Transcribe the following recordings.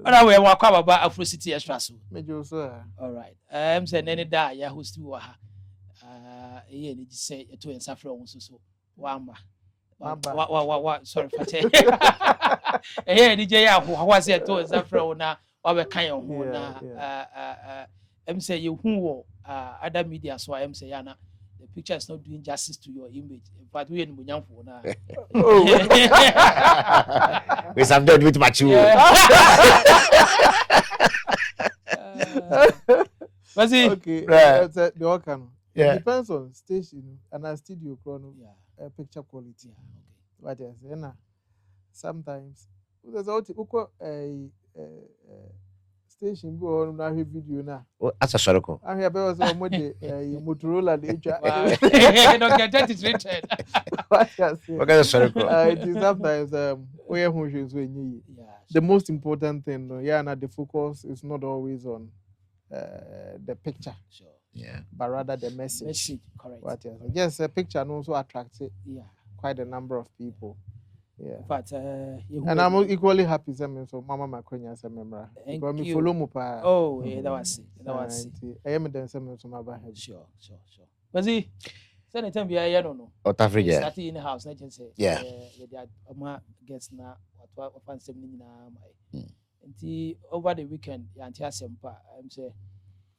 Ona we wa kwa baba AfroCityXtra so. Mejo so. All right. Say nene da ya host wa ha. Ye ni say to ensafra won so. Wamba. Sorry fate. DJ ya ho say to ensafra won na wa be kan ho na say you hu other media so say yana the picture is not doing justice to your image. In fact, we in Bunyamfo na. We have done with mature. Was it? Okay. The organ. Yeah. It depends on station and a studio chrono. Picture quality. What I say na. Sometimes there's also a station go on na video na. As a circle. I have also mode Motorola de Don't get that is written. What I say. What kind of circle? It is sometimes the most important thing, the focus is not always on the picture. Sure. Yeah. But rather the message. Message, correct. What else? Yes, a picture also attracts quite a number of people. Yeah. But and I'm equally happy so Mama Makonya as a member. Because me follow mo pa. Oh, yeah, that was it. That was it. I am the same so my Sure. Was he? Send it to me, I don't know. Africa. Starting in the house, not just say. Yeah. Yeah, guess now what fancy na my. And over the weekend, Auntie Asempa, I'm say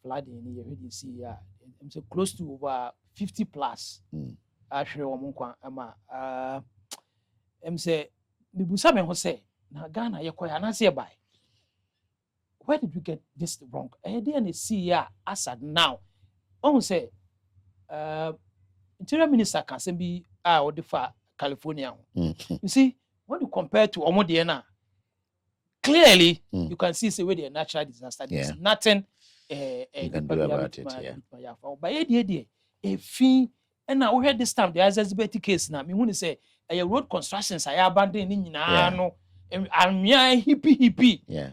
flooding in here, you see, I'm say close to over 50 plus. Actually, I'm say the Busame Jose, now Ghana, you're quite an answer by. Where did you get this wrong? I didn't see ya as at now. Oh, say, Interior Minister can be out of California. You see, when you compare to Omodiana, clearly you can see the way the natural disaster. There's nothing you can do about it. But a fee, and now we had this time the Azazibeti case now. Me want to say a road constructions I abandoned in no and hippie. Yeah.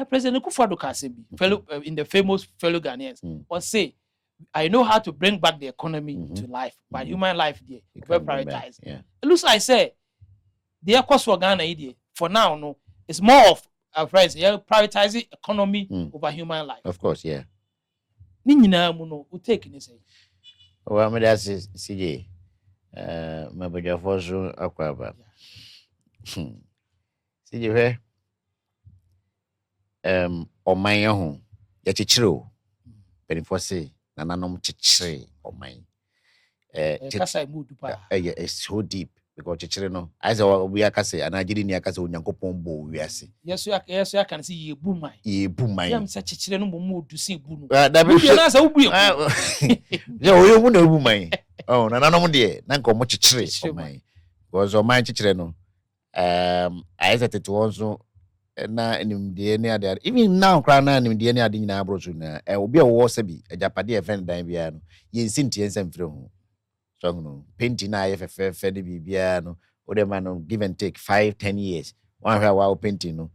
President Kufuor Kasebi, fellow in the famous fellow Ghanaians, or say, I know how to bring back the economy to life, but human life there, we prioritize. Yeah. It looks like say the cost for Ghana for now, no, it's more of our friends, prioritizing economy over human life. Of course, yeah. Nina muno utake ni say. Well, me that's CJ. My budget for so akwaba. CJ where oman ye ho ya chichire o. Benifo say na nanom chichire oman. Kasa mudu pa. It's so deep because chichire no. I say we akase anagiri ni akase onyankopon bo wiase. Yes you can see ye bu man. Ye bu man. Yam say chichire no mudu sin bu no. Da be na say ubu ye. Yeah, we mu na bu man. Oh, na nanom de na nko mo chichire oman. Because oman chichire no. I said it was na nimde ne ade even now kra na nimde ne ade nyina abrochu na obi a wo sabi ajapade e fen dan bia no yensinti ensem fire ho so no painting na ye fe de bibia no o de man no give and take 5-10 years one hwa wa painting no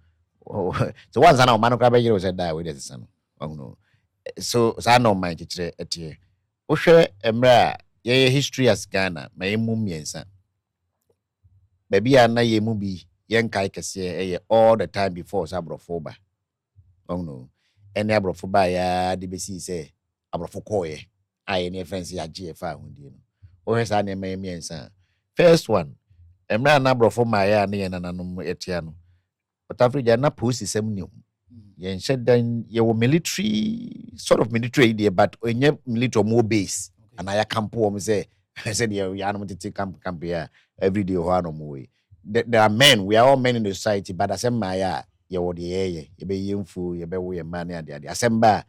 so once na o man kra be yero said that we dey say no so sa no man kire etie o hwe emra ye history as Ghana ma emu miensa baby na ye mu bi yen kai kese all the time before sabrofoba no any abrofoba ya de besi say abrofokoye aye ne fence ya gfa hundi no o hesa na miensa first one emra na abrofoma ya na yen nanom etia no but Africa na post system ni yen shedan ye wo military sort of military idea but onye military more base and aya camp wo say said ya no tete camp ya every day ho anom we. There are men, we are all men in the society, but asemba ya wo de ye be yemfu ye be wo ye man ya de asemba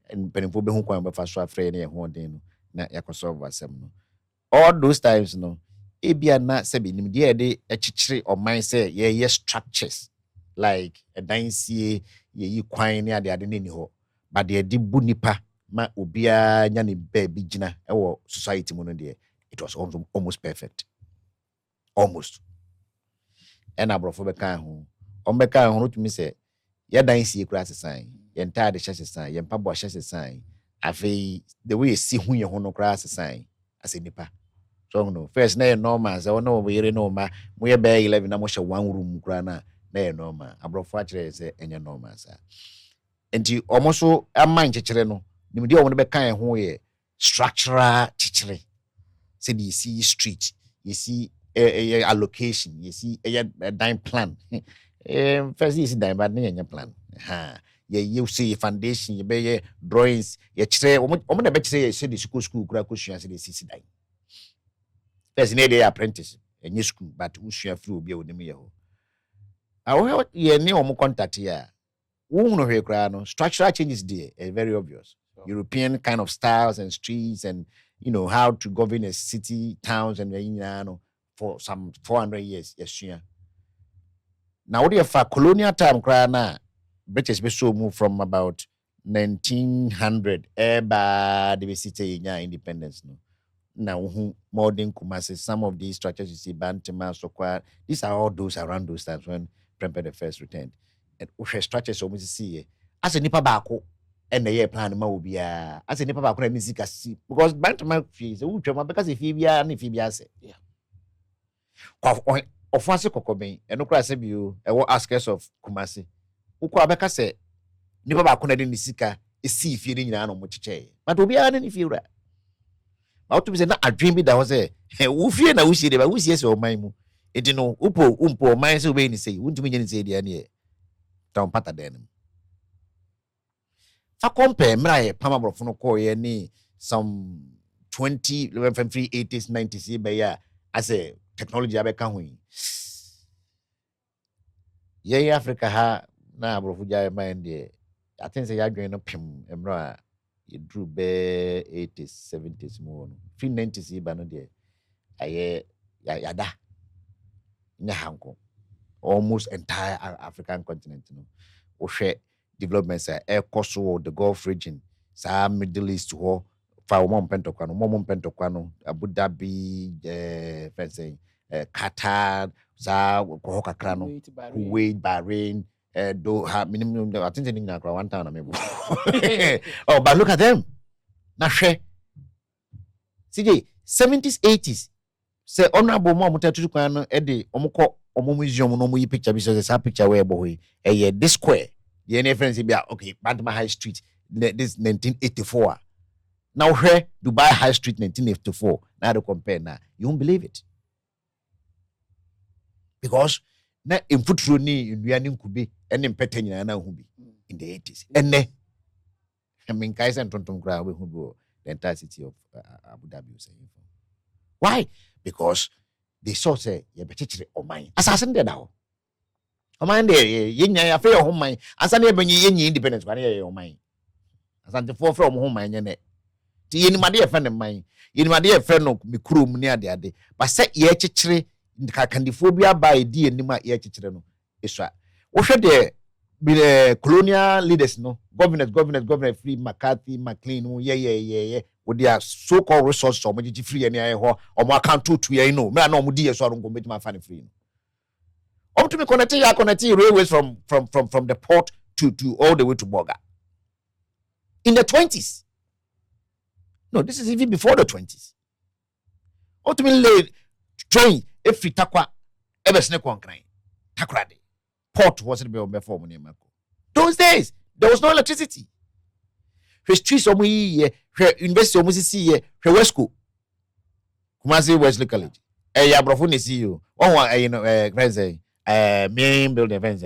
and penifo be hu kwan be fa so afre na ye ho den no na yakosolve asem no all those times no ebia na se be nim de de echichire oman say ye structures like a dansie ye yi kwan ne ade ne ni ho but de di bu nipa ma obia nya ne ba bi gina e wo society mu no de it was almost perfect almost. And abrofo be kan ho on be kan ho to me say ye dan sie kura sesan ye ntade hye sesan ye mpabo hye sesan afei the way see hu ye ho no kura sesan as nipa So no first na normal say ono we yere no ma mo ye be 11 na mo hye one room kura na normal abrofo a kire say enye normal sa enti omo so aman kekere no nimdi omo be kan ho ye structural kekere say you see street you see allocation you see a dime plan first you see dime but na plan you see foundation you be drawings you kire omo na be kire you see the school kura ko sua say the see dime first na dey apprentice any school but usua free obi a onim ye ho awo ye ni omo contact ya wo no hwe kra no structural changes there is very obvious. European kind of styles and streets and how to govern a city, towns and for some 400 years yes. Now what if colonial time kra na British be so move from about 1900 eba the city independence no. Now modern Kumasi, some of these structures you see Bantima, Sokwa, these are all those around those times when Prempeh the first returned. And Ushe structures almost see as a nipa bako and the year plan ma will be as a nipa bako and music see because Bantima fees because if you and if you say yeah. Of once a cocobe and no cry say you ask us of Kumasi. Ukwa beka say nipa bako na nisika is see feeling in an much but will be an if you to be na adwin bi da ho say wo fie na wo sie de ba wo sie se o man mu edi no umpo man se we ni sei wuntumi nye ni sei de ne down pata den fa compare mra pama brofo no ko ye ni some 20 from 80s 90s be ya as a technology abeka ho ye Africa ha na brofo ja man de I think say ya adwin no pim mra you drew be 80s 70s more free 90s ba no de aye yada nya hanko almost entire African continent no o hwe developments air coast the Gulf region sa Middle East ho fa mo mpentokwa no Abu Dhabi fancy Qatar za ko kakra no Kuwait Bahrain do have minimum I think in Accra 1 town maybe. Oh, but look at them. Na hwe. CJ 70s 80s. Say honorable mo mutatu kwan no e de omukọ museum no mo yi picture bi say picture where boy this square. The reference be okay, Bantama High Street this 1984. Now hwe Dubai High Street 1984. Now to compare now. You won't believe it. Because na infutro ni nduane nkube ene mpete nyina na hu bi in the 80s ene I mean kaisen tonton kra we hu bi the entire city of Abu Dhabi saying why because they saw say ye bechichire oman assassin de da ho oman de ye nya ya fe ho man asane ye benyi ye nyi independence kwa ye oman asante for from ho man nye ne ti ye ni made ye fe ne man ye ni made ye fe no mikurum ni ade but say ye chichire Kandifobia by D and Nima Yachino. Isra. What should the colonial leaders no governors free McCarthy, McLean, yeah. With their so-called resources or majority free and or more account to ya no, man, no dear so I don't go make my funny free. Up to me connect railways from the port to all the way to Boga. In the 20s. No, this is even before the 20s. Ultimately train if takwa ebesne kwankran takrade port wasn't be on before money mako those days there was no electricity streets omu ye university omu si ye Wesco Kumasi Wesley College ya brofo ne see you friends main building friends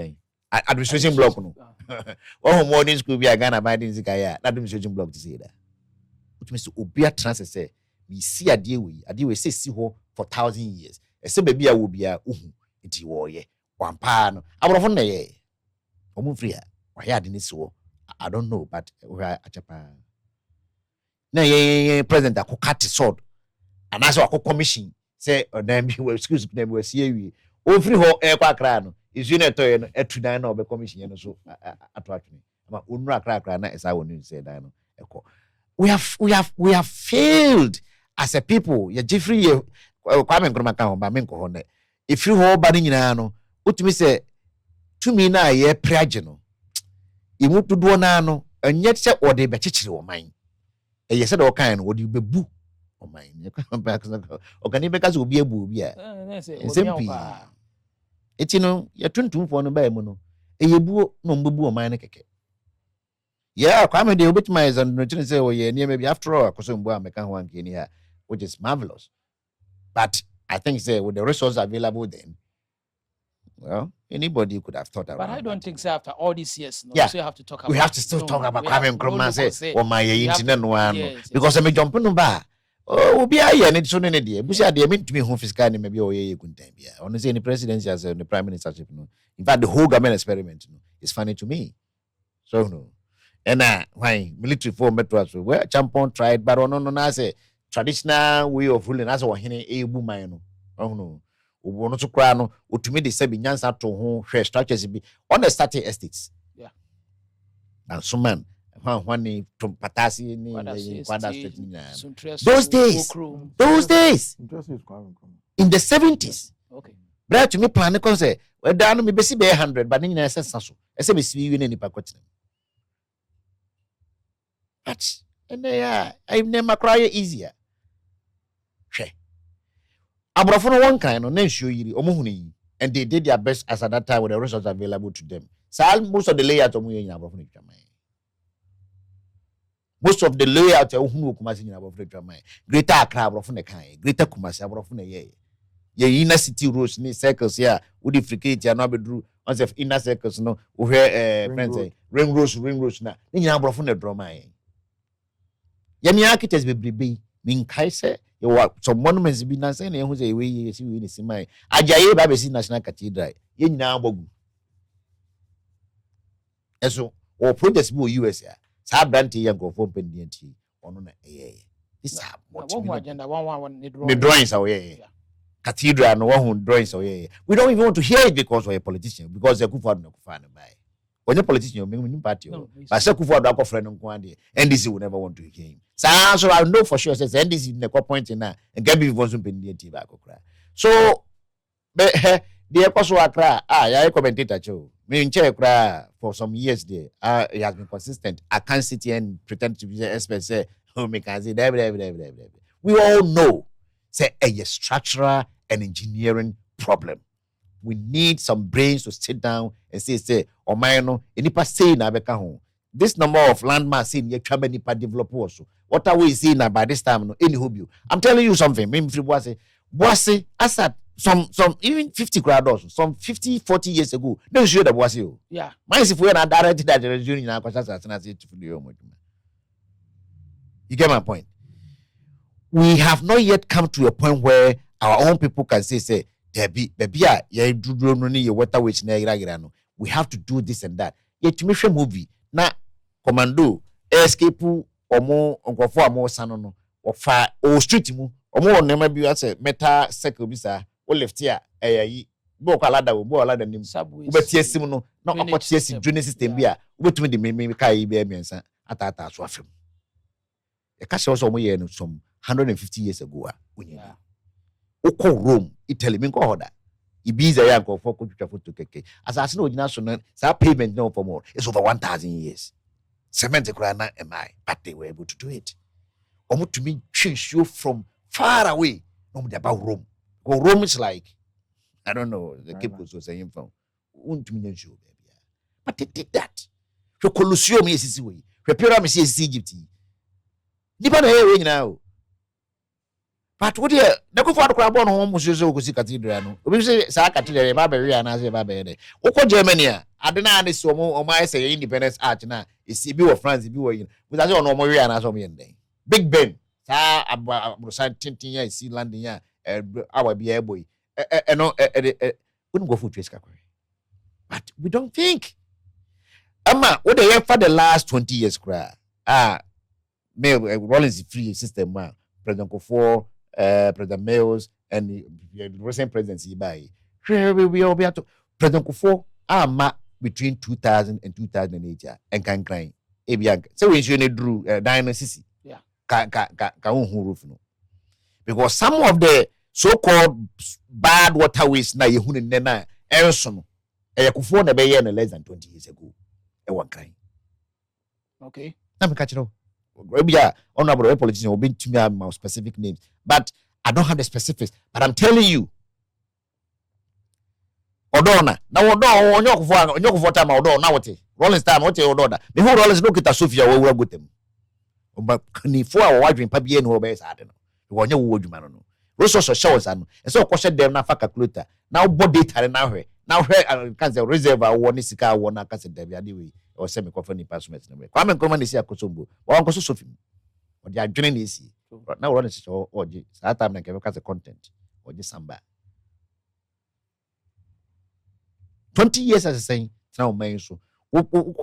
administration block no modern school bi Ghana binding zikaya administration block to say that which means obia transit say we see ade we say see ho for 1,000 years. Ese baby a wo bia uhu nti wo ye wampa no abrofo na ye omu free a wa ya de ni so I don't know but we are achapa na ye president akokate sword anaso akoko say odam bi excuse me we see wi o free ho e kwa Accra no isu na toye no atudan na obe commission ye no so ato atwe ama onu Accra na esa wonu say dan no eko we have failed as a people ye Jeffrey ye Kwame Nkrumah kan ho ba me nko ho ne if you ho ba ni nyina no utumi se tumi na ye preage no imu dodo na no enye se ode be kekere wo man eye se de o kan no ode bebu Oh my, okay, because will be a booby. It's you're 22 for no buy mono. A yebu no bubu mine keke. Yeah, come and bit my and say, oh, yeah, maybe after all, because I'm making one here, which is marvelous. But I think, say, with the resources available then, well, anybody could have thought about it. But I don't think so after all these years. No, yeah. So you have to talk about we have to still talk about Kwame Nkrumah say, or my internet one. Because I'm a jumping no bar. Oh, be I and it's only idea. Busia, they mean to me home fiscal maybe oh yeah, good time. Yeah, honestly, the presidency as the prime ministership. No, in fact, the whole government experiment is funny to me. So no, and why military form metro where Champon tried, but no, I say traditional way of ruling as one here a woman. Oh no, no to cry no. To me, they say be nyansa to home share structures be on the starting estates. Yeah, and so man. When from Patasi those days in the 70s. Okay. Brother to me plan the say well down me be 100 but in essence so I say be see you any pacotin. But and I never cry easier. She Abrafo no one kind no na show yiri omohuni and they did their best as at that time with the resources available to them. So most of the layout omo yen Abrafo no twama. Most of the layout who Kumasi in our Greater Accra from the kind, Greater Kumasi from the ye. Ye inner city roads, ni circles here, would defricate ya no be drew on the inner circles, no, where friends ring roads now. Then you have from the drama. Yami architects be mean Kaiser, you what some monuments be not saying who's a way you see in the my Ajayi Babesi National Cathedral, ye now bogu. And so, or protest more US. Sabranti young go for pendienti on this is what the drawings away. Cathedral and one who drawings away. We don't even want to hear it because we're a politician, because they're good for no fan by. When a politician, you're party, but second for the friend on Kwandi, NDC would never want to hear him. So I know for sure says NDC in the point in that and Gabby wasn't pendienti back. So, the Apostle Accra, I commentator Joe. Me in Accra for some years there. He has been consistent. I can't sit here and pretend to be the expert. Say, oh, me can say, we all know, say, a structural and engineering problem. We need some brains to sit down and say, oh my no, any say na beka home. This number of landmass in your cabin develop also. What are we seeing by this time? No, any hobby. I'm telling you something. Me Boise, Assad. Some even 50 grados, some 50, 40 years ago, they sure that was you. Yeah. Mind if we are not directed that the junior now because that's not it for you. You get my point? We have not yet come to a point where our own people can say, we have to do this and that. Yet to make a movie, now commando, escape or more more sanono or fire or street mu or more never be as a meta circle bisa. O left here, bo kalada bo alada nim. Ubeti esim no, na okoti esim drainage system bia. Ubetumi de me kai be miensa atata so afem. E ka se so mo ye no some 150 years ago a. Oko Rome, Italy me ko hoda. Ibiza ya ko for ko twitwa photo keke. Asase na ogina so no, sa payment no for more. It's over 1,000 years. Cement kura na am I, but they were able to do it. Omo to me show from far away. No me about Rome. Well, Rome is like, I don't know, the Cape was saying from, but they did that. The Colosseum is this way. The pyramid is Egypt. Depend on now. But what you never for the crab on home was so cathedral. We say Cathedral, Barbary, and as a Barbary. Oko Germany, I don't know this or my say independence art now. It's CB of France, if you were in, with us on Moria and as on day. Big Ben, about 10 years, see landing here. Our beer boy, wouldn't go for trace. But we don't think. Amma, what they have for the last 20 years, cry. Rollins free system, President Kofo, President Mills, and the recent presidency by. We all be to President Kofo, between 2000 and 2008, and can cry. So we should drew dynasty. Yeah, roof no. Because some of the so-called bad waterways na yehune nena enso no Kufo na be less than 20 years ago. One crying. Okay. Na me catch it. honorable politician will be to me my specific names, but I don't have the specifics. But I'm telling you, Odona, now Odo, Onyoko time, Odo, now what? Rollins time, what Ododa. The whole Rollins look at Sophia, we work with them. But ni 4 hour wife in Papier no base, I don't know. You want your word, man. Resources shows and so question them na fa calculator. Now body data now here. Now here can say reserve one is car one can say there be or semi company passwords. Kwame Nkrumah is here Kosombo. Or Uncle Sophie. Or they are joining this. But now run or that time can look at the content or just samba. 20 years as I say now man so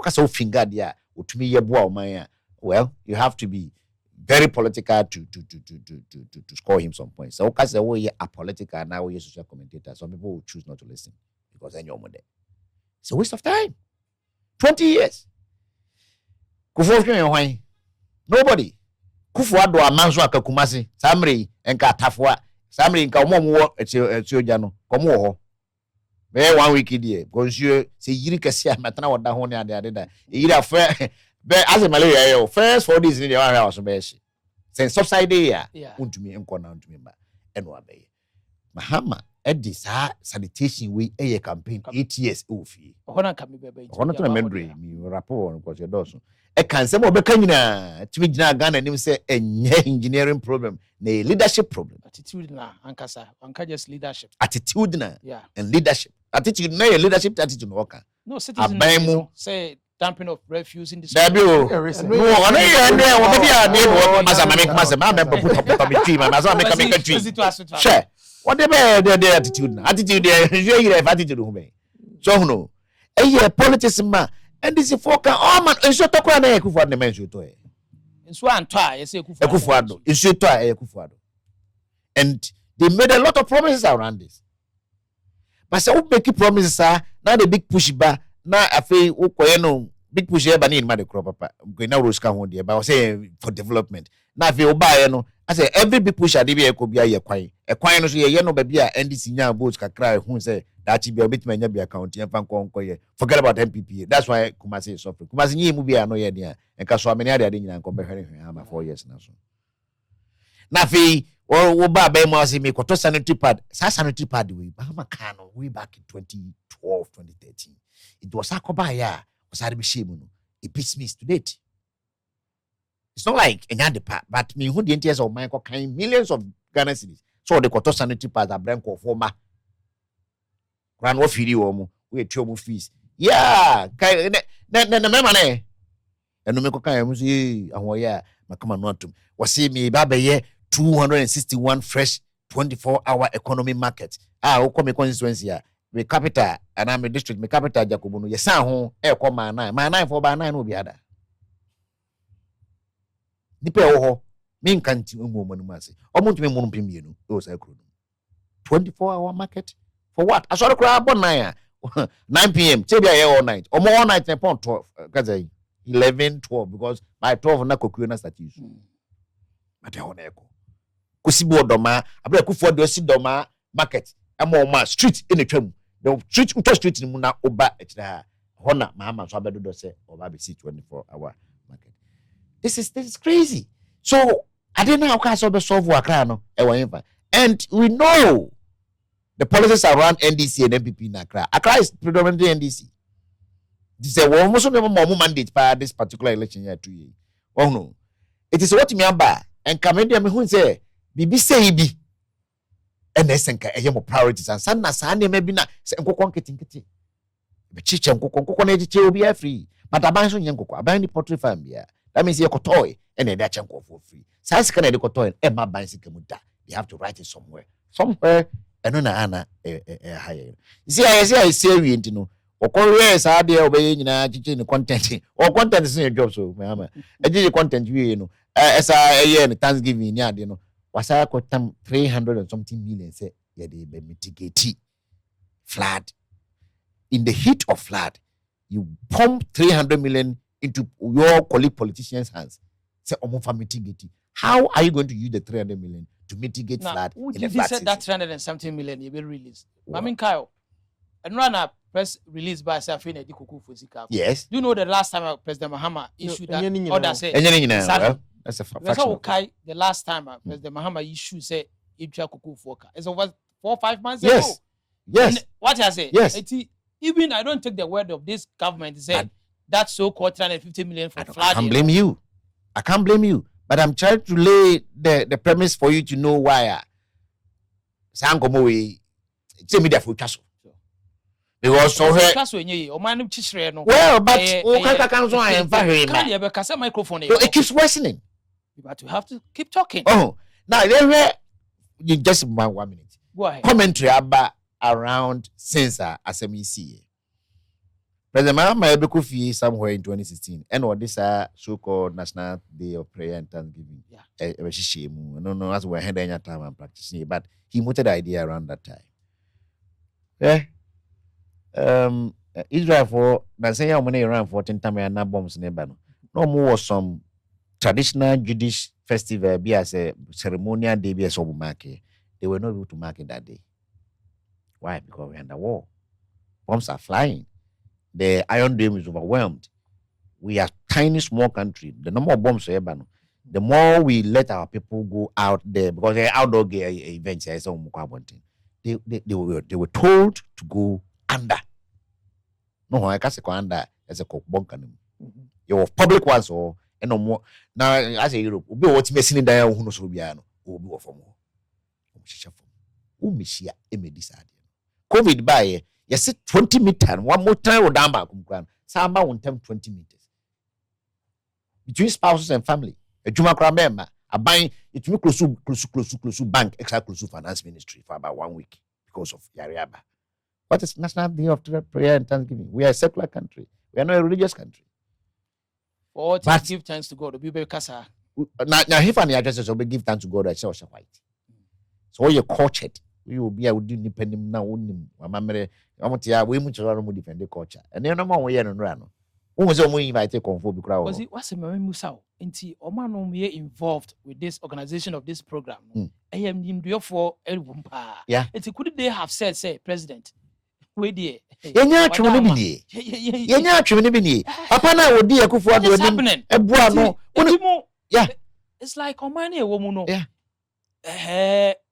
so finger there to me your well you have to be very political to score him some points. So because we are political now we are social commentators, some people will choose not to listen because then you're more there. It's a waste of time. 20 years. Nobody. Kufuado amanzo akakumasi Samri enka tafwa Samri enka omo etiojano komo ho. Be 1 week die gonsuo se yiri kese amatana woda ho ne ade da. Yiri afa be as malaria yo first 4 days in the house be she. Since subside ya untumi enko na untumi ba eno abaye. Mahama edi sa sanitation we eye campaign 8 years ofi. Ohona ka me bebe. Ohona to na memory mi rapport ko se do so. E kan se mo be kan nyina timi gina Ghana nim se enye engineering problem na leadership problem. Attitude na ankasa, anka just leadership. Attitude na and leadership. Attitude na leadership attitude no ka. No citizen say dumping of refuse in the school. No, sure. What the attitude? Attitude attitude. So no. Politics man. And this is for man. And so talk na Kufuado na mention to e. So antwa you say Kufuado. You say to Kufuado. And they made a lot of promises around this. But say who make promises now the big push ba na afei ukoye no big push e ba ni ma de crop papa. Go na roska ho de ba say for development. Na afei obaye no I say every big push ade bi e ko bia ye kwan. E kwan no so ye no ba bia NDC nya votes kakra hu say that be obitima nya bia account ye fan konkoye. Forget about MPP. That's why Kumasi is suffering. Kumasi nyi mu bia no ye dia. Enka so amene ade nyina nkombe hwere hwe 4 years na so. Na afei wo ba be mo say me koto sanitary pad. Sa sanitary pad we Bahama Kano way back in 2012 2013. It was akoba ya was had be shame no. It beats me to date. It's not like any part, but me who the NTS of mine kind millions of Ghana cedis. So the koto sanitary pads are brand of former. Grand what video omo we trouble fees. Yeah, na memane. And no me ko kan mu say ahwo ya makama no atum. Was see me ba be ye 261 fresh 24-hour economy market. O come constituency ya. Me capital and I'm a district me capital Jacobo no yesan ho e ko ma 9 for ba 9 no bi ada. Nipe ho me nkanti mu no mase. Omontumi mu no pemienu o sa kro. 24-hour market for what? I saw crowd bon 9 p.m. Say be here all night. Omo all night 12 kaza 11 12 because by 12 na kokuo na start use. Mate ho na eko. Kosibo odoma abra Kufuado si doma market ama street in the twam. The street ni mu na oba ekira hona mahama so abedodo se oba be see 24-hour market. This is crazy. So I didn't know how can solve Accra no e wan fa. And we know the policies around NDC and Npp in Accra. Accra is predominantly NDC. This is almost no more mandate by this particular election year 2 years. Oh no. It is what me aba and Kamedia me hu say bibi say bi and esenka eye mo priorities and san na san na bi na nkokon ketinketi. Be chiche nkokon na chiche obi free. But aban so nyen nkokon aban ni poultry farm bia. That means you kotoy and then they chenko for free. Sans can they kotoy e ma ban sikamuda. They have to write it somewhere. Somewhere and no ana higher. See I say we ntino. Okore sa de obey nyina chiche ni content. Or content is your job so me ama. E content we no. Esa eye ni Thanksgiving ni ade no. Wasa kotam 300 and something million say ye dey be mitigate flood. In the heat of flood, you pump 300 million into your colleague politicians' hands. Say omo mitigate. How are you going to use the 300 million to mitigate flood? If you said that 300 and something million you will release. I mean Kyle. And run up press release by Safina Dikuku Fusika. Yes. Do you know the last time President Mahama issued that order? Say exactly. That's a fact. That's how okay. The last time President Mahama issued say Ibcha Kuku Foka. It's over 4 or 5 months ago. Yes. And what I say? Yes. Even I don't take the word of this government. Say that so-called 350 million for flooding. I can't blame you. I can't blame you. But I'm trying to lay the premise for you to know why. Sangomo, tell me that for Castle. Because so well, but it keeps worsening. But you have to keep talking. Oh, now you just 1 minute. Go ahead. Commentary about around Sensor as MEC. President Mahama Ebekufi somewhere in 2016, and what this so-called National Day of Prayer and Thanksgiving. Yeah. I don't know as we're handling your time and practicing it, but he mooted the idea around that time. Yeah. Israel for say how many around 14 times and not bombs in no more some traditional Jewish festival be as a ceremonial day be as a market. They were not able to mark it that day. Why? Because we're under war. Bombs are flying. The Iron Dome is overwhelmed. We are tiny small country. The number of bombs are the more we let our people go out there, because they're outdoor events, they were told to go under. No, I can't say under as a bunker. Your public ones or and no more. Now, as a Europe, we what's missing in there who knows Rubiano, who will for more. COVID by yes, 20 meters, 1 more time or down back. Samba won't 20 meters. Between spouses and family. A Juma member, a buying it will close to bank, extra close to finance ministry for about 1 week because of Yariaba. What is National Day of Prayer and Thanksgiving? We are a secular country. We are not a religious country. But give thanks to God. Now, if any addresses will give thanks to God, I say, white. So, you're cultured. We will be able to depend now. We much defend the culture. And then no more we are run. Who was only invited conform crowd? Was it what's a Musao? Inti Oman we involved with this organization of this program. I am named for El Wumpa. Yeah. It's could they have said, say, President. Wait there. Papa na odi akufo ado happening. Yeah. It's like Omani a woman. Yeah.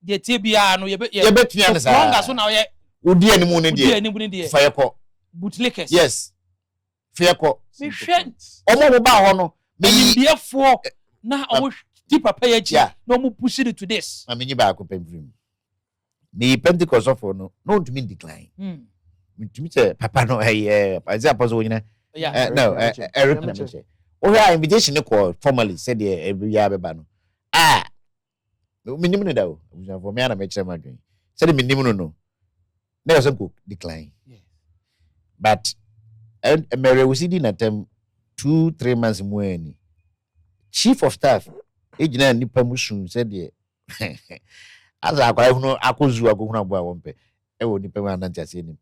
The TBA no you bet me as long as now ye odi animu ne die fire ko bootlickers. Yes. Fire ko Me hwe omo ba ho no me yimdiefo na omo ti papa ya chi na omo push it to this. Amenyi ba ko pemfrim. Me Pentecost of no to mean decline. To me say papa no as apostle nyina. No, Eric na me say. O ha invitation ko formally said the every year beba no. Minimum da o. For me na me chere madwen. Said the minimum no. Na yo go decline. Yeah. But and Mary was in at 2-3 months more. Chief of staff, Ejina Npp Musun said the as I know Akuzu Aguna Wampe, Ewo Npp Ndc.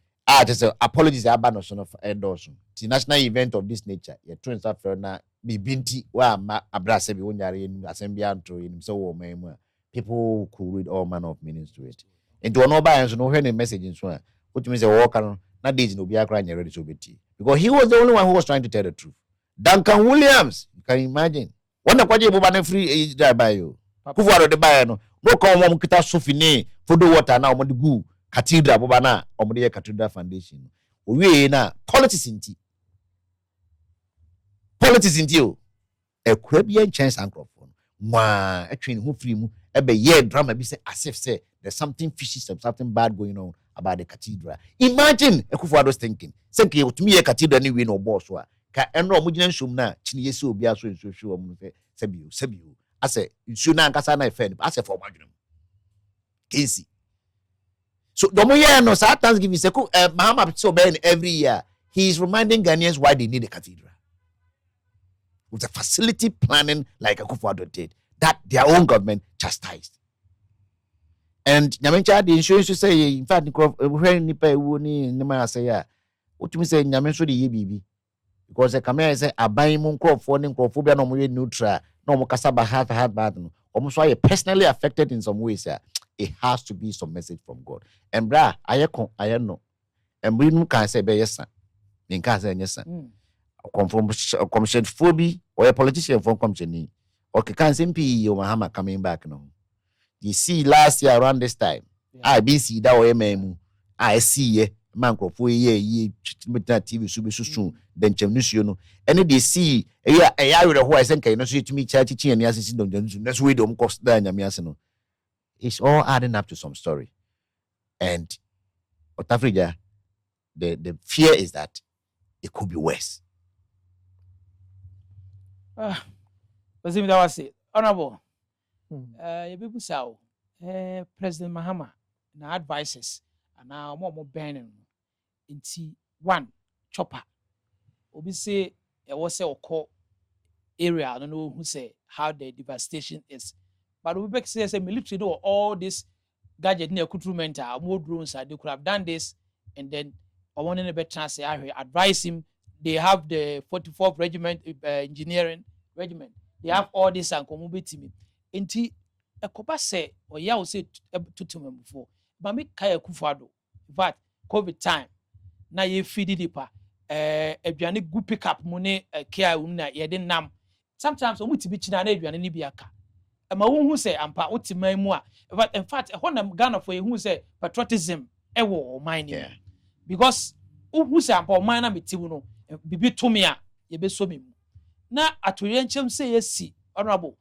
Just apologies about no son of endorsement. The national event of this nature, your twin staff na be binti wa abrase bi wonyare in assembly antro in so wo man people could read all manner of meanings to it. Into no buy and no hear message in so what means a walker na days no be akra nya ready to be because he was the only one who was trying to tell the truth. Duncan Williams, you can imagine. Wanda kwaje bo ba free drive by you. Kufuaro de buy no ka omo kita sofine fodo water na omo de gu cathedral bo ba na omo de cathedral foundation. Owie na politics inti o ekura bi en chance ankrofo ma atwen ho free mu ebe ye drama bi say as if say there's something fishy, something bad going on about the cathedral. Imagine Ekufuado's thinking. Say ke otumi ye cathedral ni we no boss so ka enro omugina nsom na chini yesi obi aso nsohwe omu say sebiu ase nsu na nkasa na efe ase for madwene kensi. So domo ye no sa Thanksgiving say Mahama so every year he is reminding Ghanaians why they need a cathedral. With the facility planning like Ekufuado did, that their own government chastised. And Nyamencha the insurance say, in fact, when Nipper Wooni Nema say, what you say, Nyamenso the BB. Because the camera say, a buying moon crop for phobia no more neutral, no more Casaba had bad. Almost why personally affected in some ways. It has to be some message from God. And I know. and we no can say be yes in can say yes commission phobia or a politician from commission okay can MP or Mahama coming back no you see last year around this time I be see that way memu I see man crofo ye TV susu then chemnusu no and they see I with who I think I know so to me chachi and yes don't that's way don't cost that no it's all adding up to some story and Otafrija the fear is that it could be worse. That was it. Honorable. People say, President Mahama, na advices, and now more banning. Into one chopper. Obi say, it was a call area. I don't know who say how the devastation is. But we say, as a military, do all this gadget near Kutrumenta, more drones, they could have done this, and then I want to better chance. I advise him. They have the 44th Regiment Engineering Regiment. They have all this and community me. Enti ekoba say or ya say to me before. But me kaya kufado. But COVID time na ye feed dipa aduane gu pick up money care na ye de nam. Sometimes omu tibi china na aduane ni biaka. Ma won hu say ampa otiman mu a. But in fact honam Ghana for who say patriotism ewo mine because who say ampa mine na metiwu no bibi to me a ye be so me na atoyenchem say yesi honorable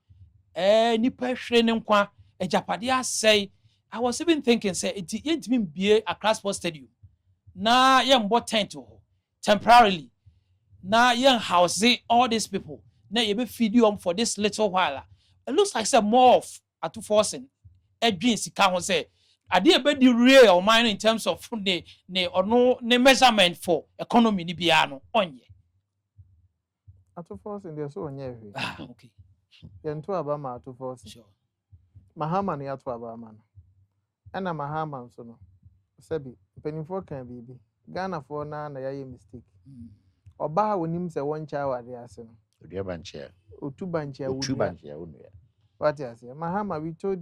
nipa hwere ne nkwa ejapade asay. I was even thinking say it yentimi bie Accra Sports Stadium na yembo tent ho temporarily na yen house all these people na ye be feed you for this little while. It looks like say more of atu forcing edwin sika ho say ade e be di real mine in terms of ne ono ne measurement for economy ni bia no onye atu forcing there so onye hwe. Okay. Yentu abama atu forcing. Sure. Mahama ni atu abama no. Ena Mahama nso no. Sebi penifo kan bibi. Ghana for na yaye mistake. Oba wonim se woncha awade ase no. Odubanchia. Otubanchia wo. Otubanchia wo no ya. What you say? Mahama we told